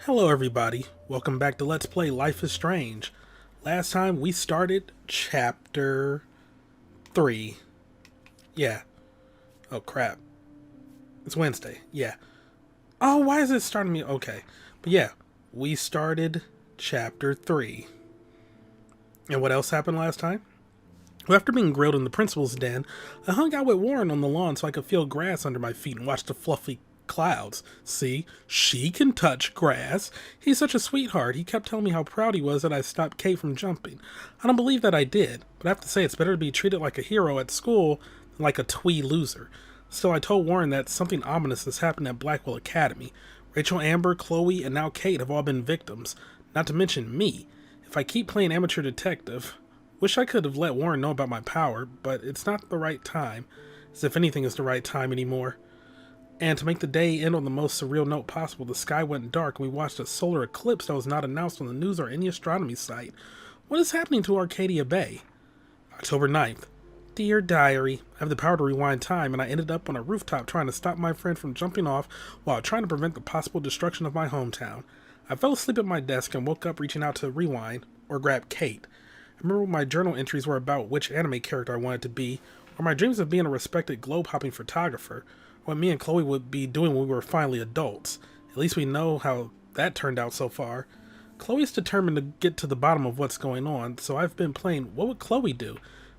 Hello everybody, welcome back to Let's Play Life is Strange. Last time we started chapter 3. Yeah. Oh crap. It's Wednesday. Yeah. Oh, why is it starting me? Okay. But yeah, we started chapter 3. And what else happened last time? Well, after being grilled in the principal's den, I hung out with Warren on the lawn so I could feel grass under my feet and watch the fluffy clouds. See, she can touch grass. He's such a sweetheart. He kept telling me how proud he was that I stopped Kate from jumping. I don't believe that I did, but I have to say it's better to be treated like a hero at school than like a twee loser. Still, I told Warren that something ominous has happened at Blackwell Academy. Rachel, Amber, Chloe, and now Kate have all been victims, not to mention me. If I keep playing amateur detective... Wish I could have let Warren know about my power, but it's not the right time, as if anything is the right time anymore. And to make the day end on the most surreal note possible, the sky went dark and we watched a solar eclipse that was not announced on the news or any astronomy site. What is happening to Arcadia Bay? October 9th. Dear Diary, I have the power to rewind time and I ended up on a rooftop trying to stop my friend from jumping off while trying to prevent the possible destruction of my hometown. I fell asleep at my desk and woke up reaching out to rewind, or grab Kate. I remember when my journal entries were about which anime character I wanted to be, or my dreams of being a respected globe-hopping photographer, or what me and Chloe would be doing when we were finally adults. At least we know how that turned out so far. Chloe's determined to get to the bottom of what's going on, so I've been playing What Would Chloe Do?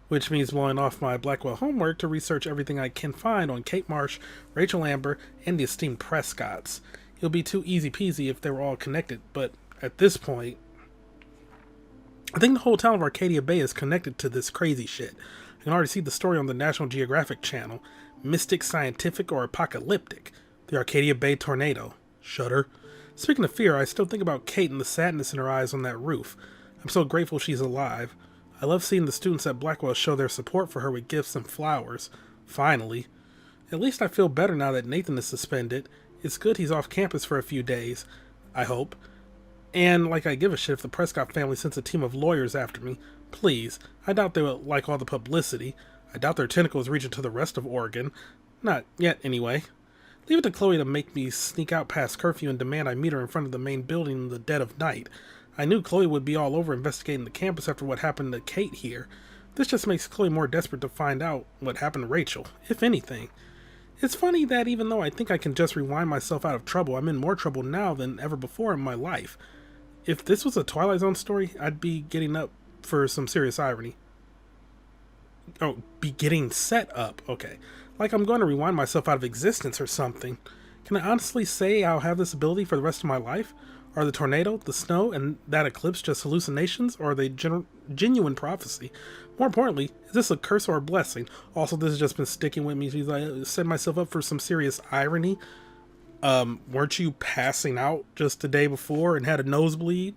Which means blowing off my Blackwell homework to research everything I can find on Kate Marsh, Rachel Amber, and the esteemed Prescotts. It would be too easy peasy if they were all connected, but at this point, I think the whole town of Arcadia Bay is connected to this crazy shit. I can already see the story on the National Geographic Channel. Mystic, scientific, or apocalyptic. The Arcadia Bay tornado. Shudder. Speaking of fear, I still think about Kate and the sadness in her eyes on that roof. I'm so grateful she's alive. I love seeing the students at Blackwell show their support for her with gifts and flowers. Finally. At least I feel better now that Nathan is suspended. It's good he's off campus for a few days. I hope. And like I give a shit if the Prescott family sends a team of lawyers after me. Please. I doubt they would like all the publicity. I doubt their tentacles reach into the rest of Oregon. Not yet, anyway. Leave it to Chloe to make me sneak out past curfew and demand I meet her in front of the main building in the dead of night. I knew Chloe would be all over investigating the campus after what happened to Kate here. This just makes Chloe more desperate to find out what happened to Rachel, if anything. It's funny that even though I think I can just rewind myself out of trouble, I'm in more trouble now than ever before in my life. If this was a Twilight Zone story, I'd be getting up for some serious irony. Oh, be getting set up. Okay. Like I'm going to rewind myself out of existence or something. Can I honestly say I'll have this ability for the rest of my life? Are the tornado, the snow, and that eclipse just hallucinations, or are they genuine prophecy? More importantly, is this a curse or a blessing? Also, this has just been sticking with me because I set myself up for some serious irony. Weren't you passing out just the day before and had a nosebleed?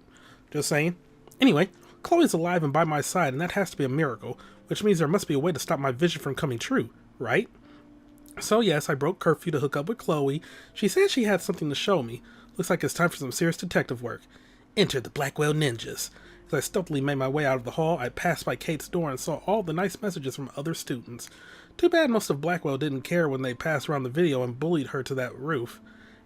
Just saying. Anyway, Chloe's alive and by my side, and that has to be a miracle, which means there must be a way to stop my vision from coming true, right? So yes, I broke curfew to hook up with Chloe. She said she had something to show me. Looks like it's time for some serious detective work. Enter the Blackwell Ninjas. As I stealthily made my way out of the hall, I passed by Kate's door and saw all the nice messages from other students. Too bad most of Blackwell didn't care when they passed around the video and bullied her to that roof.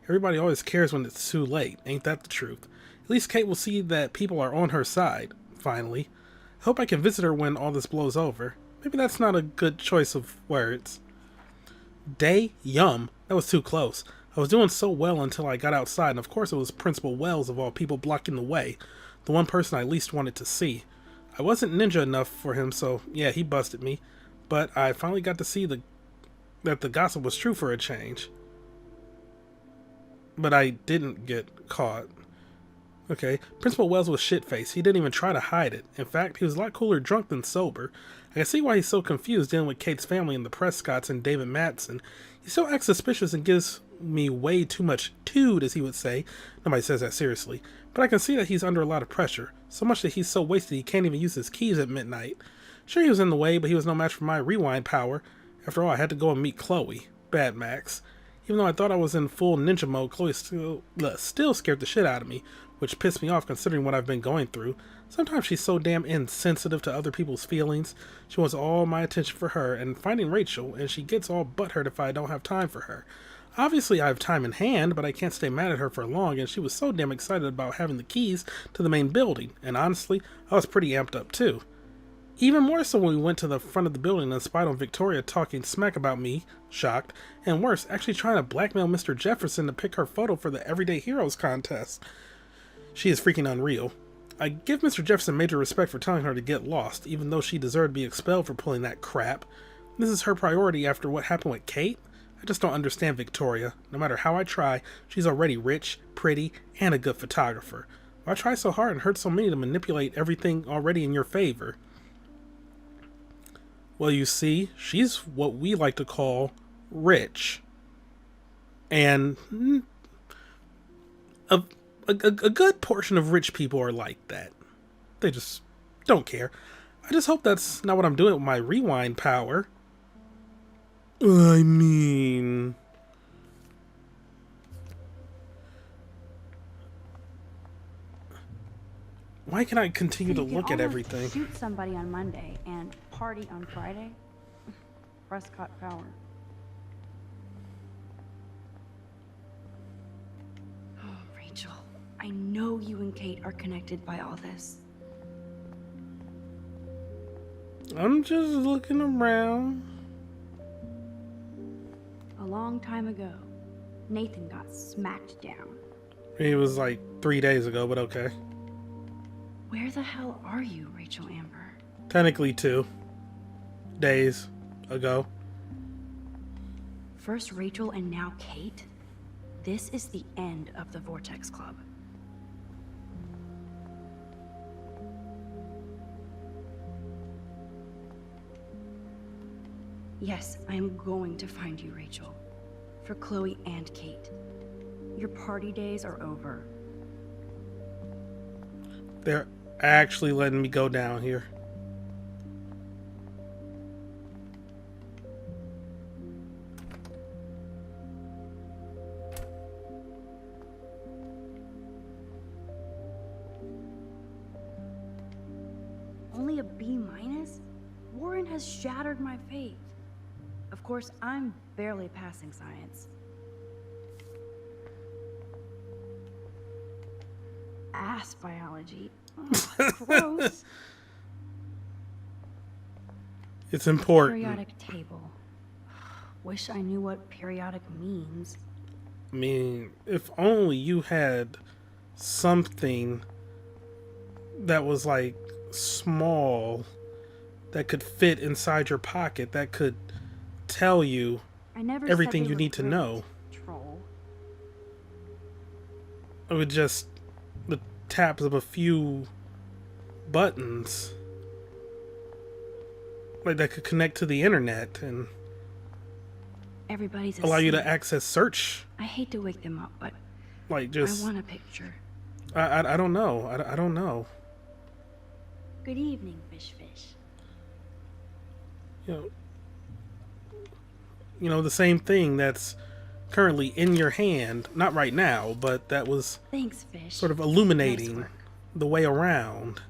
Everybody always cares when it's too late, ain't that the truth? At least Kate will see that people are on her side, finally. I hope I can visit her when all this blows over. Maybe that's not a good choice of words. Day? Yum. That was too close. I was doing so well until I got outside, and of course it was Principal Wells of all people blocking the way. The one person I least wanted to see. I wasn't ninja enough for him, so yeah, he busted me. But I finally got to see that the gossip was true for a change. But I didn't get caught. Okay, Principal Wells was shit-faced. He didn't even try to hide it. In fact, he was a lot cooler drunk than sober. I can see why he's so confused dealing with Kate's family and the Prescotts and David Madsen. He still acts suspicious and gives me way too much tood, as he would say. Nobody says that seriously. But I can see that he's under a lot of pressure. So much that he's so wasted he can't even use his keys at midnight. Sure, he was in the way, but he was no match for my rewind power. After all, I had to go and meet Chloe. Bad Max. Even though I thought I was in full ninja mode, Chloe still scared the shit out of me, which pissed me off considering what I've been going through. Sometimes she's so damn insensitive to other people's feelings. She wants all my attention for her and finding Rachel, and she gets all butthurt if I don't have time for her. Obviously, I have time in hand, but I can't stay mad at her for long, and she was so damn excited about having the keys to the main building, and honestly, I was pretty amped up too. Even more so when we went to the front of the building and spied on Victoria talking smack about me, shocked, and worse, actually trying to blackmail Mr. Jefferson to pick her photo for the Everyday Heroes contest. She is freaking unreal. I give Mr. Jefferson major respect for telling her to get lost, even though she deserved to be expelled for pulling that crap. This is her priority after what happened with Kate? I just don't understand Victoria. No matter how I try, she's already rich, pretty, and a good photographer. Why try so hard and hurt so many to manipulate everything already in your favor? Well, you see, she's what we like to call rich. And a good portion of rich people are like that. They just don't care. I just hope that's not what I'm doing with my rewind power. I mean... Why can I continue to look at everything? Shoot somebody on Monday and party on Friday? Prescott power. Oh, Rachel, I know you and Kate are connected by all this. I'm just looking around. A long time ago, Nathan got smacked down. It was like 3 days ago, but okay. Where the hell are you, Rachel Amber? Technically 2 days ago. First Rachel and now Kate? This is the end of the Vortex Club. Yes, I am going to find you, Rachel. For Chloe and Kate. Your party days are over. They're actually letting me go down here. Only a B-? Warren has shattered my faith. Of course, I'm barely passing science. Ass biology. Oh, gross. It's important. Periodic table. Wish I knew what periodic means. I mean, if only you had something that was like small that could fit inside your pocket that could tell you everything you need to know. Troll. It would just the taps of a few buttons, like that could connect to the internet and Everybody's allow you to asleep. access search. I hate to wake them up, but Like just I want a picture. I don't know. I don't know. Good evening, fish. You know the same thing that's currently in your hand, not right now, but that was Thanks, fish. sort of illuminating Nice work. the way around.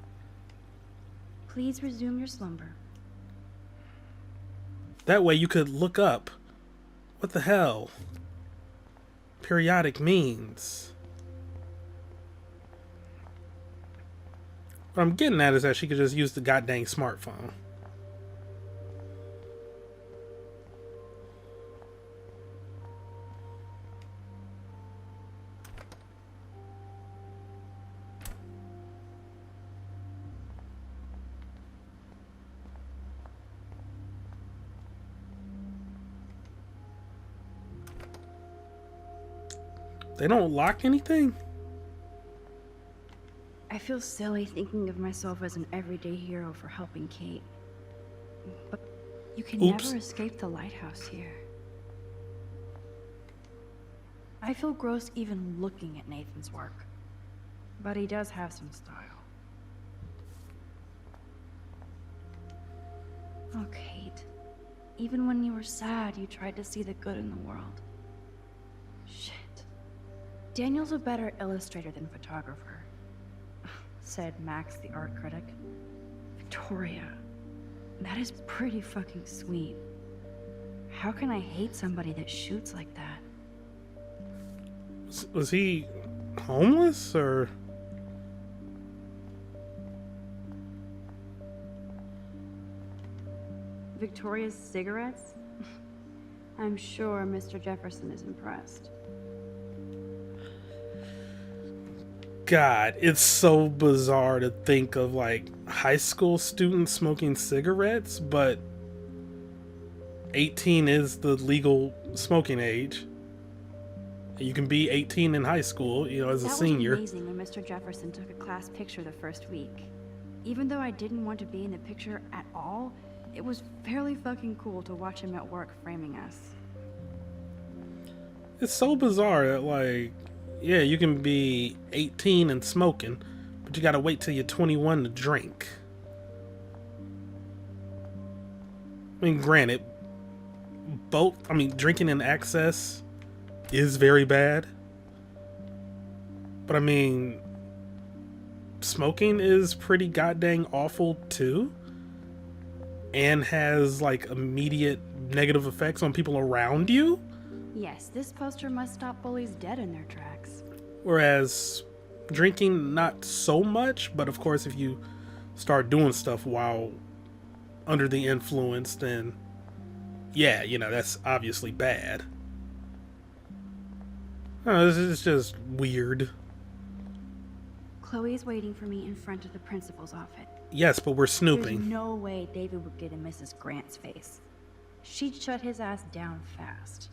Please resume your slumber. That way you could look up what the hell periodic means. What I'm getting at is that she could just use the goddamn smartphone. They don't lock anything? I feel silly thinking of myself as an everyday hero for helping Kate. But you can never escape the lighthouse here. I feel gross even looking at Nathan's work. But he does have some style. Oh, Kate. Even when you were sad, you tried to see the good in the world. Shit. Daniel's a better illustrator than photographer, said Max, the art critic. Victoria, that is pretty fucking sweet. How can I hate somebody that shoots like that? Was he homeless or? Victoria's cigarettes? I'm sure Mr. Jefferson is impressed. God, it's so bizarre to think of like high school students smoking cigarettes, but 18 is the legal smoking age. You can be 18 in high school, you know, as a senior. That was amazing when Mr. Jefferson took a class picture the first week. Even though I didn't want to be in the picture at all, it was fairly fucking cool to watch him at work framing us. It's so bizarre that, like, yeah, you can be 18 and smoking, but you gotta wait till you're 21 to drink. I mean, granted, drinking in excess is very bad. But I mean, smoking is pretty goddamn awful too. And has, like, immediate negative effects on people around you. Yes, this poster must stop bullies dead in their tracks. Whereas drinking, not so much, but of course if you start doing stuff while under the influence, then yeah, you know, that's obviously bad. It's just weird. Chloe's waiting for me in front of the principal's office. Yes, but we're snooping. There's no way David would get in Mrs. Grant's face. She'd shut his ass down fast.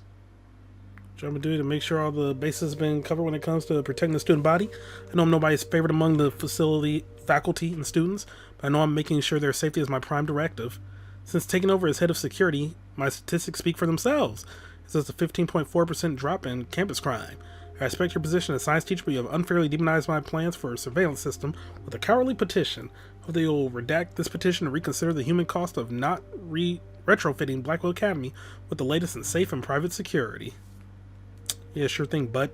What I'm gonna do to make sure all the bases have been covered when it comes to protecting the student body. I know I'm nobody's favorite among the facility, faculty, and students, but I know I'm making sure their safety is my prime directive. Since taking over as head of security, my statistics speak for themselves. There's a 15.4% drop in campus crime. I respect your position as science teacher, but you have unfairly demonized my plans for a surveillance system with a cowardly petition. Hope they will redact this petition and reconsider the human cost of not retrofitting Blackwell Academy with the latest in safe and private security. Yeah, sure thing, bud.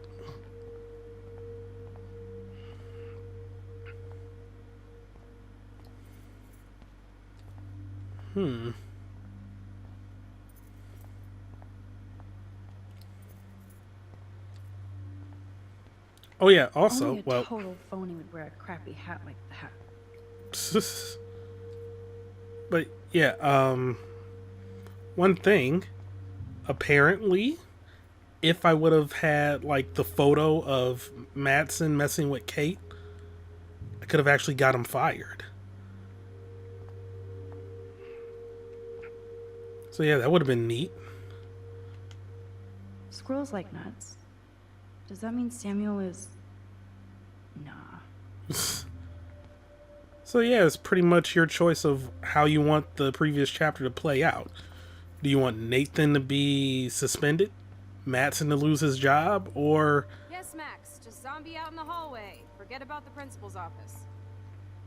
Oh yeah, also, Only a total phony would wear a crappy hat like that. But yeah, one thing, apparently, if I would have had like the photo of Madsen messing with Kate, I could have actually got him fired. So yeah, that would have been neat. Squirrels like nuts. Does that mean Samuel is... Nah. So yeah, it's pretty much your choice of how you want the previous chapter to play out. Do you want Nathan to be suspended? Madsen to lose his job? Or... Yes, Max. Just zombie out in the hallway. Forget about the principal's office.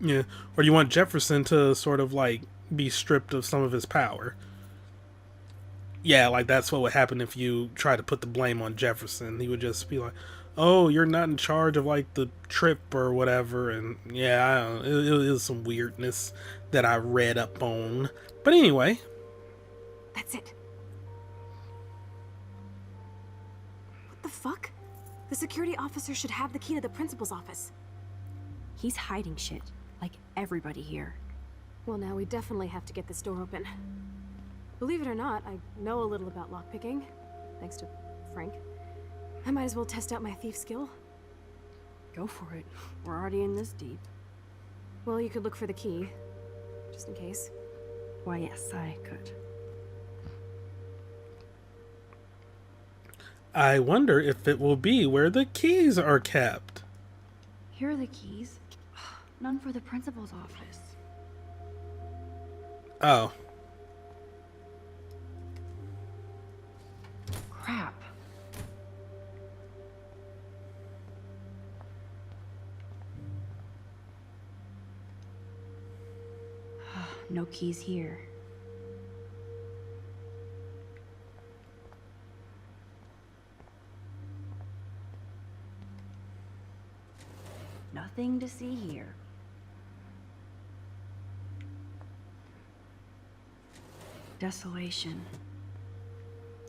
yeah, or do you want Jefferson to sort of like be stripped of some of his power? Yeah, like that's what would happen if you try to put the blame on Jefferson. He would just be like, oh, you're not in charge of like the trip or whatever. And yeah, I don't know. It was some weirdness that I read up on. But anyway. That's it. What the fuck? The security officer should have the key to the principal's office. He's hiding shit, like everybody here. Well, now we definitely have to get this door open. Believe it or not, I know a little about lockpicking, thanks to Frank. I might as well test out my thief skill. Go for it. We're already in this deep. Well, you could look for the key, just in case. Why, yes, I could. I wonder if it will be where the keys are kept. Here are the keys. None for the principal's office. Oh. Crap. No keys here. Nothing to see here. Desolation.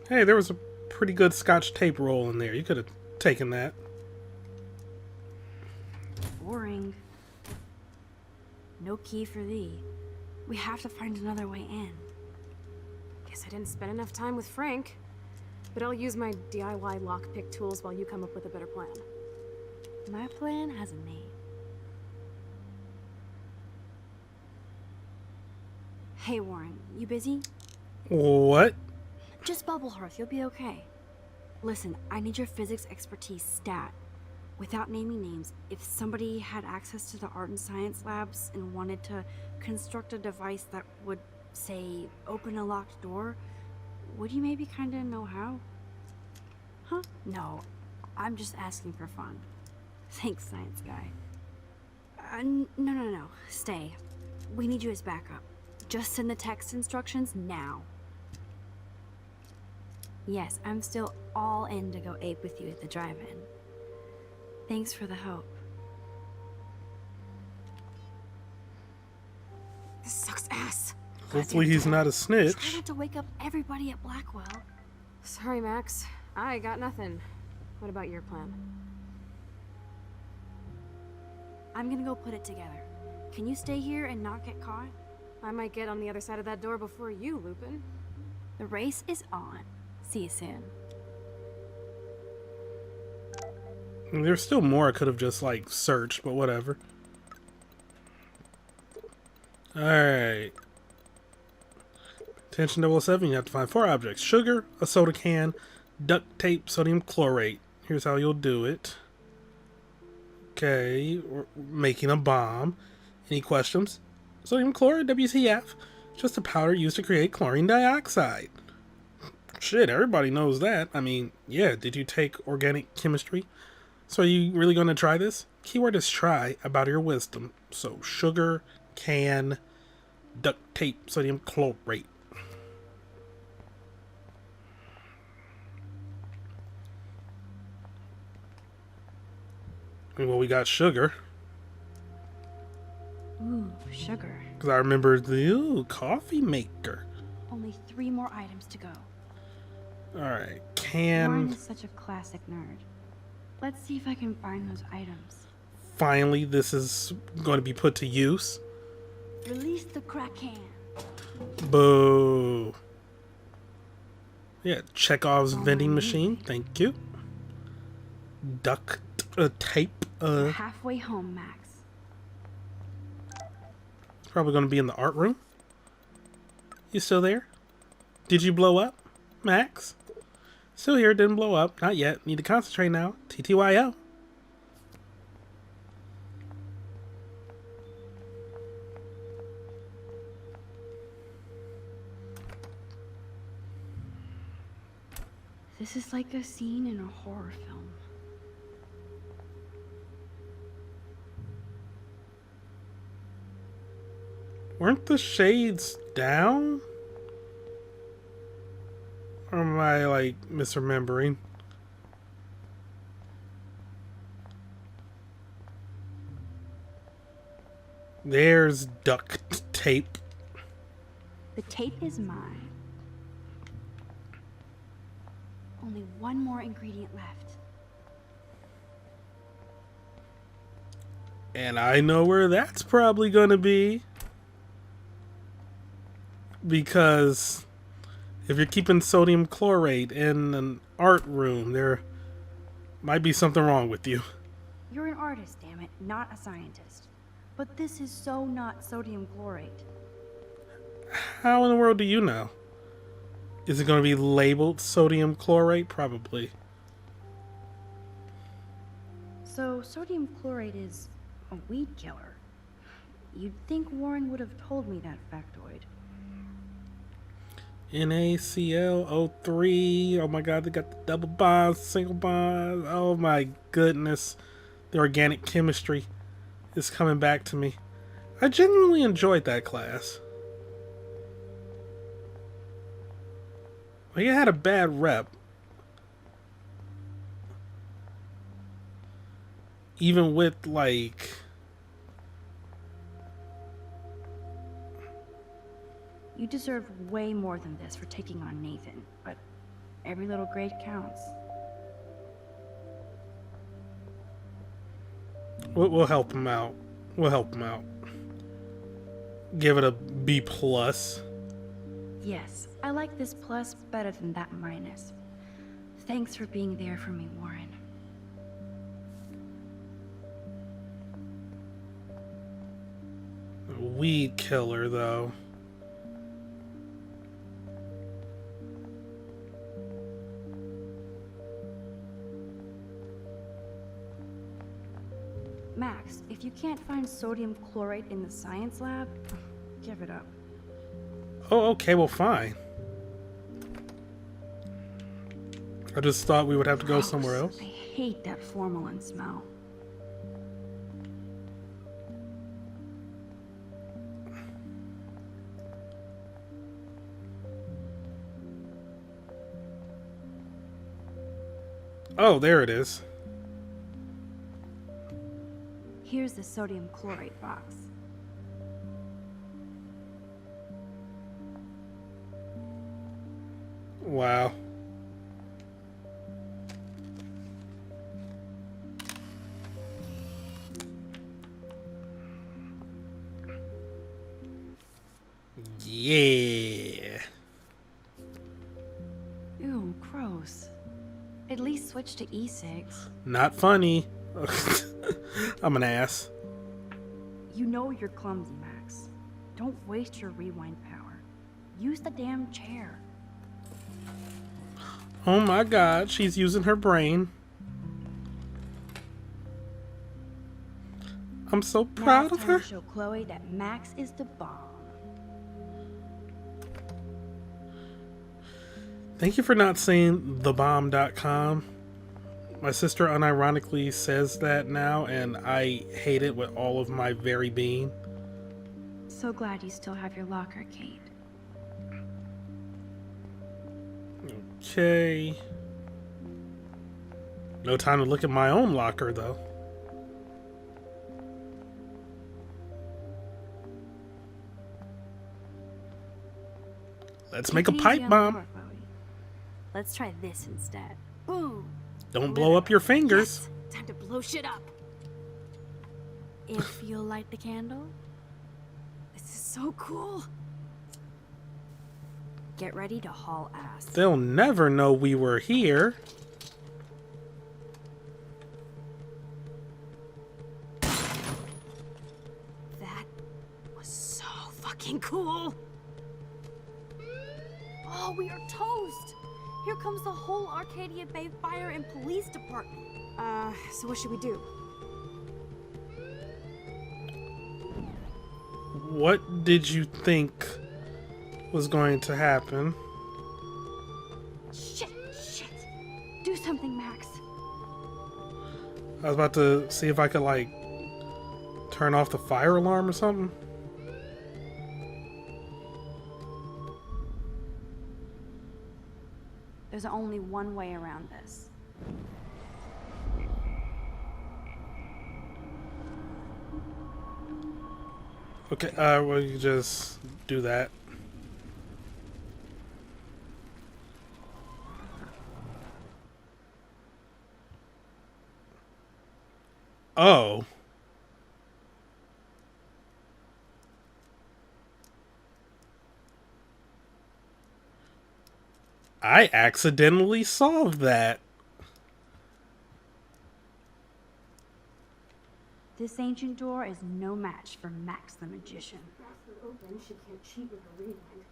Hey, there was a pretty good Scotch tape roll in there. You could have taken that. boring. No key for thee. We have to find another way in. Guess I didn't spend enough time with Frank. But I'll use my DIY lockpick tools while you come up with a better plan. My plan has a name. Hey Warren, you busy? What? Just bubble hearth, you'll be okay. Listen, I need your physics expertise stat. Without naming names, if somebody had access to the art and science labs and wanted to construct a device that would, say, open a locked door, would you maybe kinda know how? Huh? No, I'm just asking for fun. Thanks, science guy. No. Stay. We need you as backup. Just send the text instructions now. Yes, I'm still all in to go ape with you at the drive-in. Thanks for the help. This sucks ass. Hopefully he's not a Try snitch. not to wake up everybody at Blackwell. Sorry, Max. I got nothing. What about your plan? I'm gonna go put it together. Can you stay here and not get caught? I might get on the other side of that door before you, Lupin. The race is on. See you soon. There's still more I could have just, like, searched, but whatever. Alright. Attention 007, you have to find 4 objects. Sugar, a soda can, duct tape, sodium chlorate. Here's how you'll do it. Okay, we're making a bomb. Any questions? Sodium chloride, WTF. Just a powder used to create chlorine dioxide. Shit, everybody knows that. I mean, yeah, did you take organic chemistry? So are you really going to try this? Keyword is try, about your wisdom. So sugar, can, duct tape, sodium chlorate. Well, we got sugar. Ooh, sugar. Because I remember the coffee maker. Only 3 more items to go. Alright, Warren can. is such a classic nerd. Let's see if I can find those items. Finally, this is going to be put to use. Release the crack can. Boo. Yeah, Chekhov's vending machine. Thank you. Duct tape. We're halfway home, Max. Probably going to be in the art room. You still there? Did you blow up, Max? Still here, didn't blow up. Not yet. Need to concentrate now. TTYO. This is like a scene in a horror film. Weren't the shades down? Or am I, like, misremembering? There's duct tape. The tape is mine. Only 1 more ingredient left. And I know where that's probably gonna be. Because if you're keeping sodium chlorate in an art room, there might be something wrong with you. You're an artist, damn it, not a scientist. But this is so not sodium chlorate. How in the world do you know? Is it going to be labeled sodium chlorate? Probably. So sodium chlorate is a weed killer. You'd think Warren would have told me that factoid. NaClO3. Oh my god, they got the double bonds, single bonds. Oh my goodness. The organic chemistry is coming back to me. I genuinely enjoyed that class. Like, it had a bad rep. Even with, like... You deserve way more than this for taking on Nathan, but every little grade counts. We'll help him out. We'll help him out. Give it a B plus. Yes, I like this plus better than that minus. Thanks for being there for me, Warren. Weed killer, though. Max, if you can't find sodium chlorate in the science lab, give it up. Oh, okay, well, fine. I just thought we would have to go somewhere else. I hate that formalin smell. Oh, there it is. Here's the sodium chlorate box. Wow. Yeah. Ew, gross. At least switch to e-cigs. Not funny. I'm an ass. You know you're clumsy, Max. Don't waste your rewind power. Use the damn chair. Oh my god, she's using her brain. I'm so proud of Now her. it's time to show Chloe that Max is the bomb. Thank you for not saying thebomb.com. My sister unironically says that now, and I hate it with all of my very being. So glad you still have your locker, Kate. Okay. No time to look at my own locker, though. Let's make a Take it easy pipe on the bomb. floor, Chloe. Let's try this instead. Boom. Don't blow up your fingers. Yes. Time to blow shit up. If you'll light the candle, This is so cool. get ready to haul ass. They'll never know we were here. That was so fucking cool. Oh, we are toast. Here comes the whole Arcadia Bay Fire and Police Department. So what should we do? What did you think was going to happen? Shit! Do something, Max. I was about to see if I could, like, turn off the fire alarm or something. There's only one way around this. Okay, well, you just do that. Oh. I accidentally solved that. This ancient door is no match for Max the Magician. Faster open, she can't cheat with her rewind.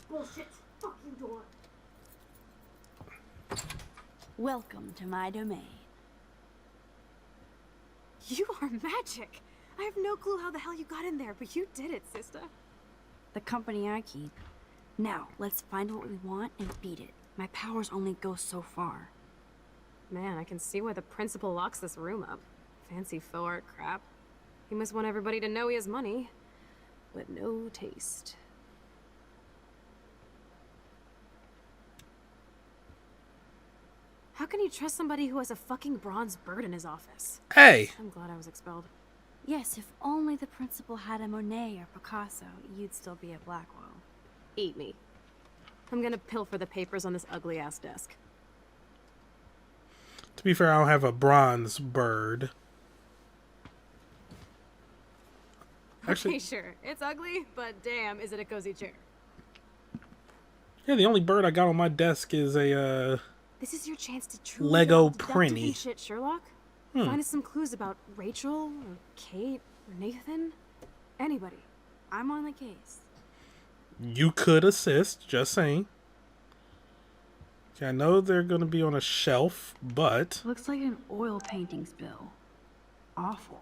Bullshit fucking door. Welcome to my domain. You are magic. I have no clue how the hell you got in there, but you did it, sister. The company I keep. Now, let's find what we want and beat it. My powers only go so far. Man, I can see why the principal locks this room up. Fancy faux art crap. He must want everybody to know he has money, but no taste. How can you trust somebody who has a fucking bronze bird in his office? Hey, I'm glad I was expelled. Yes, if only the principal had a Monet or Picasso, you'd still be at Blackwell. Eat me. I'm gonna pilfer the papers on this ugly-ass desk. To be fair, I don't have a bronze bird. Actually, Okay, sure. It's ugly, but damn, is it a cozy chair. yeah, the only bird I got on my desk is a This is your chance to truly get Lego all deductive and Prinny. shit, Sherlock. Find us some clues about Rachel, or Kate, or Nathan. Anybody. I'm on the case. You could assist, just saying. Okay, I know they're going to be on a shelf, but... Looks like an oil painting spill. Awful.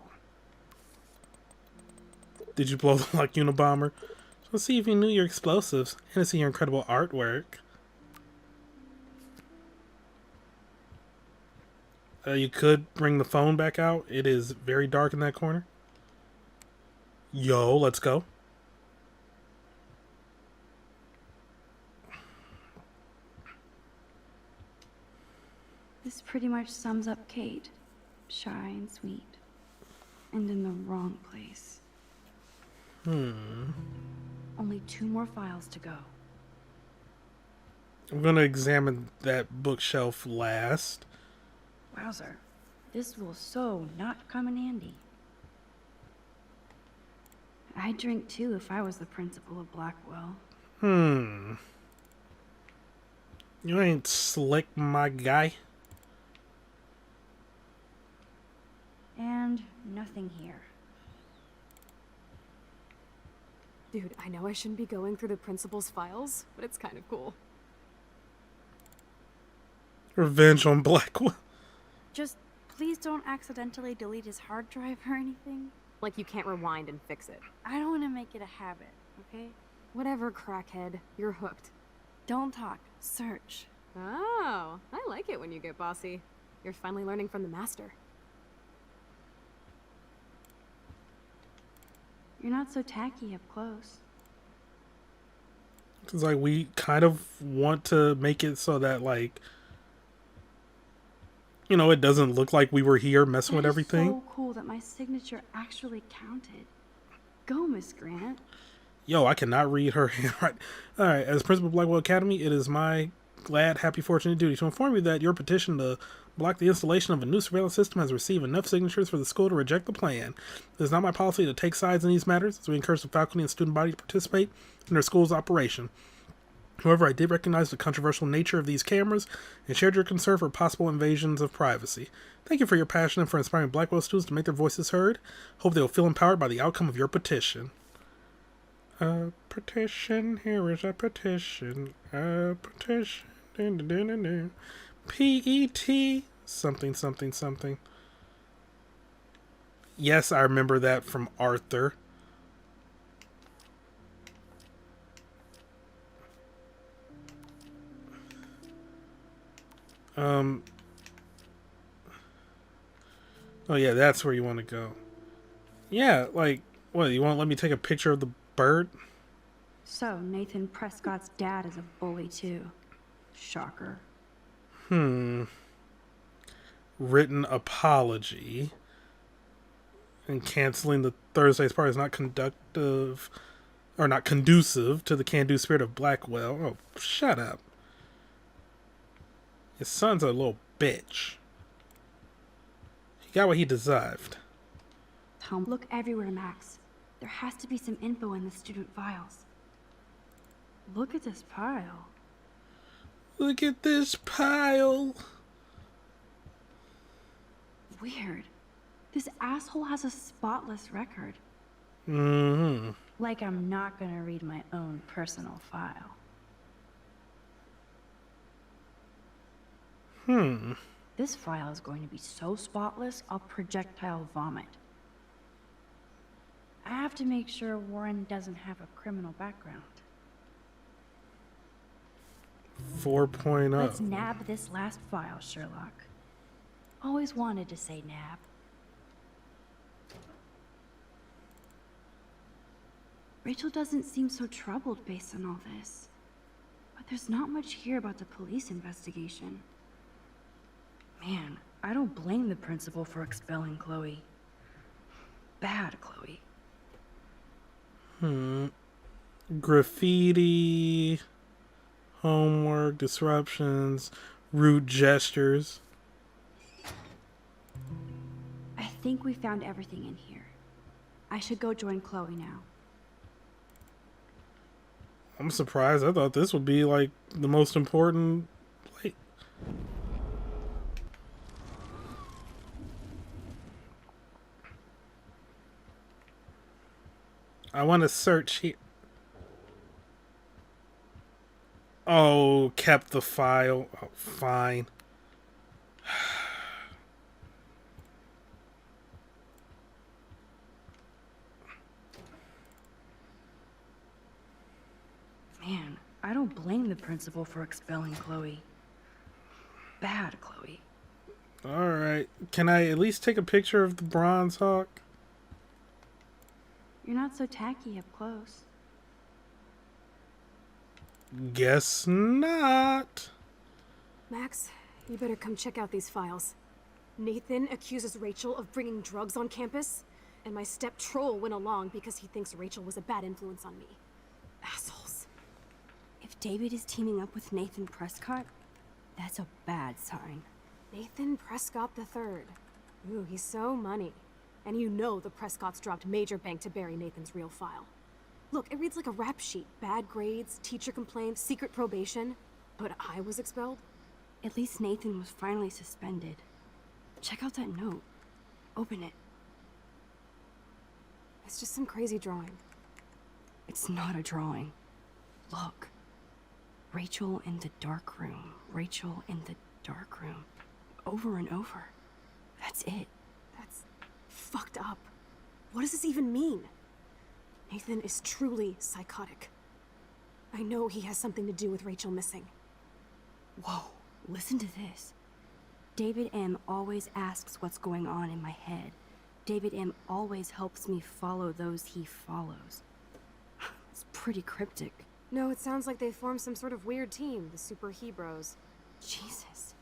Did you blow them like Unabomber? Let's see if you knew your explosives and to see your incredible artwork. You could bring the phone back out. It is very dark in that corner. Yo, let's go. This pretty much sums up Kate. Shy and sweet. And in the wrong place. Only 2 more files to go. I'm going to examine that bookshelf last. Wowzer. This will so not come in handy. I'd drink too if I was the principal of Blackwell. You ain't slick, my guy. And nothing here. Dude, I know I shouldn't be going through the principal's files, but it's kind of cool. Revenge on Blackwell. Just please don't accidentally delete his hard drive or anything. Like you can't rewind and fix it. I don't want to make it a habit, okay? Whatever, crackhead. You're hooked. Don't talk. Search. Oh, I like it when you get bossy. You're finally learning from the master. You're not so tacky up close. Because, like, we kind of want to make it so that, like, you know, it doesn't look like we were here messing with everything. So cool that my signature actually counted. Go, Miss Grant. Yo, I cannot read her handwriting. Alright, as principal of Blackwell Academy, it is my glad, happy, fortunate duty to inform you that your petition to block the installation of a new surveillance system has received enough signatures for the school to reject the plan. It is not my policy to take sides in these matters, as we encourage the faculty and student body to participate in their school's operation. However, I did recognize the controversial nature of these cameras and shared your concern for possible invasions of privacy. Thank you for your passion and for inspiring Blackwell students to make their voices heard. Hope they will feel empowered by the outcome of your petition. A petition, here is a petition. A petition. P-E-T. Something, something, something. Yes, I remember that from Arthur. Oh yeah, that's where you want to go. Yeah, like, what, you want to let me take a picture of the bird? So, Nathan Prescott's dad is a bully too. Shocker. Written apology. And canceling the Thursday's party is not conductive, or not conducive to the can-do spirit of Blackwell. Oh, shut up. His son's a little bitch. He got what he deserved. Tom, look everywhere, Max. There has to be some info in the student files. Look at this pile. Look at this pile. Weird. This asshole has a spotless record. Mm-hmm. Like I'm not gonna read my own personal file. This file is going to be so spotless, I'll projectile vomit. I have to make sure Warren doesn't have a criminal background. 4.0. Let's nab this last file, Sherlock. Always wanted to say nab. Rachel doesn't seem so troubled based on all this. But there's not much here about the police investigation. Man, I don't blame the principal for expelling Chloe. Bad Chloe. Graffiti, homework, disruptions, rude gestures. think we found everything in here. I should go join Chloe now. I'm surprised. I thought this would be like the most important. Like, I want to search here. Oh, kept the file. Oh, fine. Man, I don't blame the principal for expelling Chloe. Bad Chloe. Alright. Can I at least take a picture of the Bronze Hawk? You're not so tacky up close. Guess not. Max, you better come check out these files. Nathan accuses Rachel of bringing drugs on campus, and my step troll went along because he thinks Rachel was a bad influence on me. Assholes. If David is teaming up with Nathan Prescott, that's a bad sign. Nathan Prescott III. Ooh, he's so money. And you know the Prescotts dropped major bank to bury Nathan's real file. Look, it reads like a rap sheet. Bad grades, teacher complaints, secret probation. But I was expelled? At least Nathan was finally suspended. Check out that note. Open it. It's just some crazy drawing. It's not a drawing. Look. Rachel in the dark room. Rachel in the dark room. Over and over. That's it. That's fucked up. What does this even mean? Nathan is truly psychotic. I know he has something to do with Rachel missing. Whoa, listen to this. David M. always asks what's going on in my head. David M. always helps me follow those he follows. It's pretty cryptic. No, it sounds like they formed some sort of weird team, the Super Hebros. Jesus.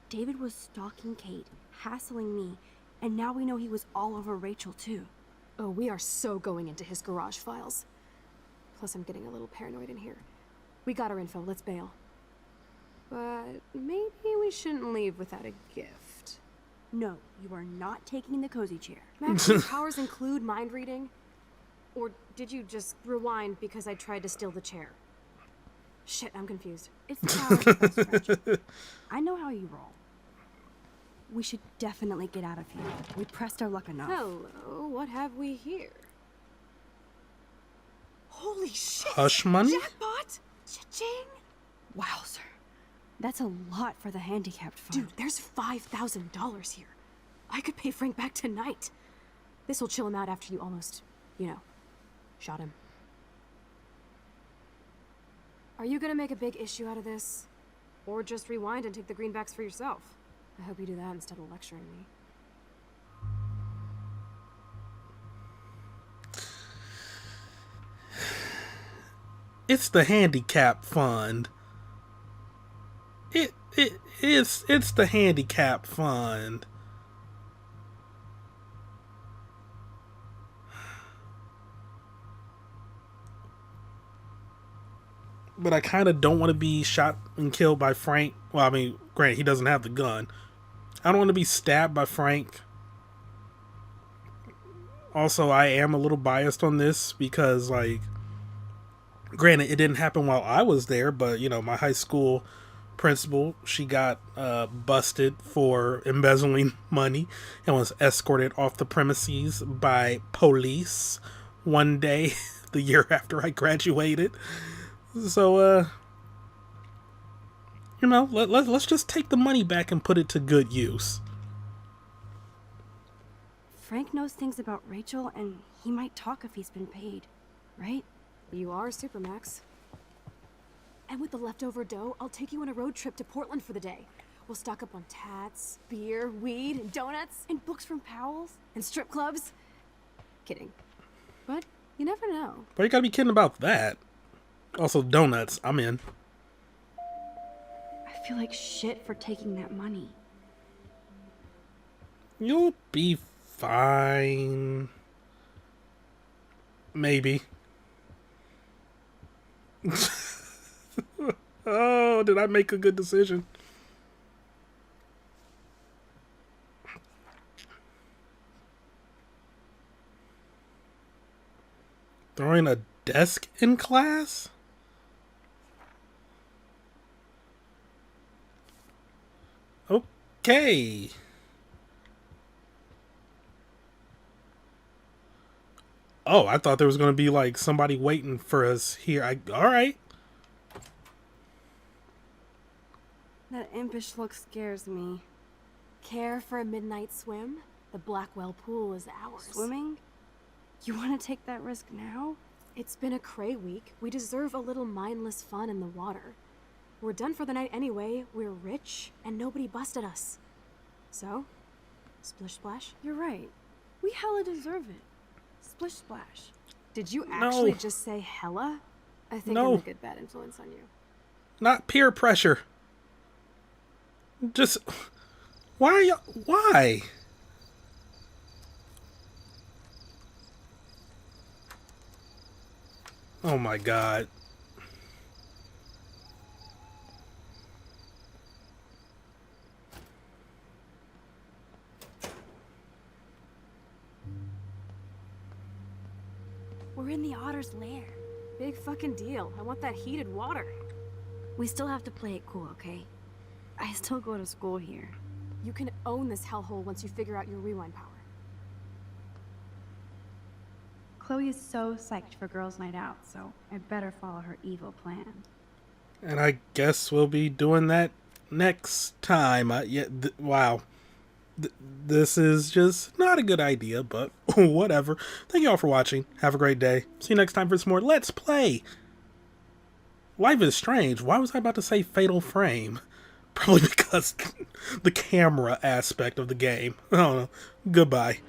David was stalking Kate, hassling me, and now we know he was all over Rachel too. Oh, we are so going into his garage files. Plus, I'm getting a little paranoid in here. We got our info, let's bail. But maybe we shouldn't leave without a gift. No, you are not taking the cozy chair. Max, your powers include mind reading? Or did you just rewind because I tried to steal the chair? Shit, I'm confused. It's the power of best friendship. I know how you roll. We should definitely get out of here. We pressed our luck enough. Hello, what have we here? Holy shit! Hush money? Jackpot! Cha-ching! Wow, sir. That's a lot for the handicapped fund. Dude, there's $5,000 here. I could pay Frank back tonight. This'll chill him out after you almost, shot him. Are you gonna make a big issue out of this? Or just rewind and take the greenbacks for yourself? I hope you do that instead of lecturing me. It's the handicap fund. It's the handicap fund. But I kind of don't want to be shot and killed by Frank. Well, I mean, granted, he doesn't have the gun. I don't want to be stabbed by Frank. Also, I am a little biased on this because, like, granted, it didn't happen while I was there, but, my high school principal, she got busted for embezzling money and was escorted off the premises by police one day, the year after I graduated. So, let's just take the money back and put it to good use. Frank knows things about Rachel, and he might talk if he's been paid, right? You are Supermax. And with the leftover dough, I'll take you on a road trip to Portland for the day. We'll stock up on tats, beer, weed, and donuts, And books from Powell's? and strip clubs. Kidding. But you never know. But you gotta be kidding about that. Also, donuts. I'm in. I feel like shit for taking that money. You'll be fine. Maybe. Oh, did I make a good decision? Throwing a desk in class? Okay. Oh, I thought there was going to be like somebody waiting for us here. All right. That impish look scares me. Care for a midnight swim? The Blackwell pool is ours. Swimming? You want to take that risk now? It's been a cray week. We deserve a little mindless fun in the water. We're done for the night anyway. We're rich, and nobody busted us. So, splish splash? You're right. We hella deserve it. Splish splash. Did you actually No. just say hella? I think No. I'm a good bad influence on you. Not peer pressure. Just why? Oh my god. We're in the otter's lair. Big fucking deal. I want that heated water. We still have to play it cool, okay? I still go to school here. You can own this hellhole once you figure out your rewind power. Chloe is so psyched for girls' night out, so I better follow her evil plan. And I guess we'll be doing that next time. Wow. This is just not a good idea, but whatever. Thank you all for watching. Have a great day. See you next time for some more Let's Play. Life is Strange. Why was I about to say Fatal Frame? Probably because the camera aspect of the game. I don't know. Goodbye.